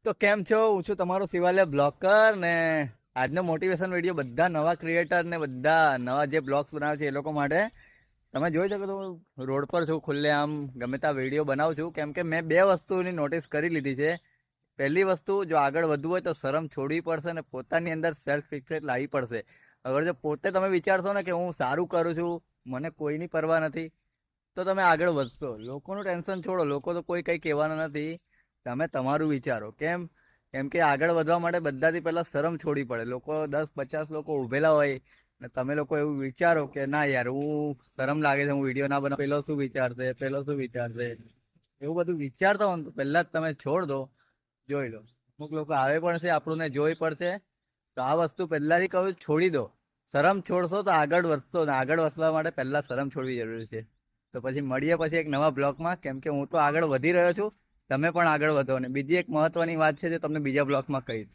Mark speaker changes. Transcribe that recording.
Speaker 1: તો કેમ છો? હું છું તમારો શિવાલય બ્લોગર ને આજનો મોટિવેશન વિડીયો બધા નવા ક્રિએટર ને બધા નવા જે બ્લોગ્સ બનાવે છે એ લોકો માટે. તમે જોઈ શકો તો રોડ પર છું, ખુલ્લે આમ ગમે ત્યાં વિડીયો બનાવું છું, કેમ કે મેં બે વસ્તુની નોટિસ કરી લીધી છે. પહેલી વસ્તુ, જો આગળ વધવું હોય તો શરમ છોડવી પડશે ને પોતાની અંદર સેલ્ફ રિસ્પેક્ટ લાવવી પડશે. અગર જો પોતે તમે વિચારશો ને કે હું સારું કરું છું, મને કોઈની પરવા નથી, તો તમે આગળ વધશો. લોકોનું ટેન્શન છોડો, લોકો તો કોઈ કંઈ કહેવાના નથી. તમે તમારું વિચારો. કેમ કે આગળ વધવા માટે બધાથી પહેલા શરમ છોડવી પડે. લોકો 10-50 લોકો ઉભેલા હોય ને તમે લોકો એવું વિચારો કે ના યાર, હું શરમ લાગે છે, હું વિડીયો ના બનાવ, પેલો શું વિચારશે, પેલો શું વિચારશે, એવું બધું વિચારતા હો તો પહેલા જ તમે છોડ દો. જોઈ લો, અમુક લોકો આવે પણ છે, આપણું ને જોઈ પડશે. તો આ વસ્તુ પહેલાથી કહું, છોડી દો. શરમ છોડશો તો આગળ વધશો, ને આગળ વધવા માટે પહેલા શરમ છોડવી જરૂરી છે. તો પછી મળીએ પછી એક નવા બ્લોગમાં. કેમ કે હું તો આગળ વધી રહ્યો છું, તમે પણ આગળ વધો. ને બીજી એક મહત્વની વાત છે જે તમને બીજા બ્લોગમાં કહીશ.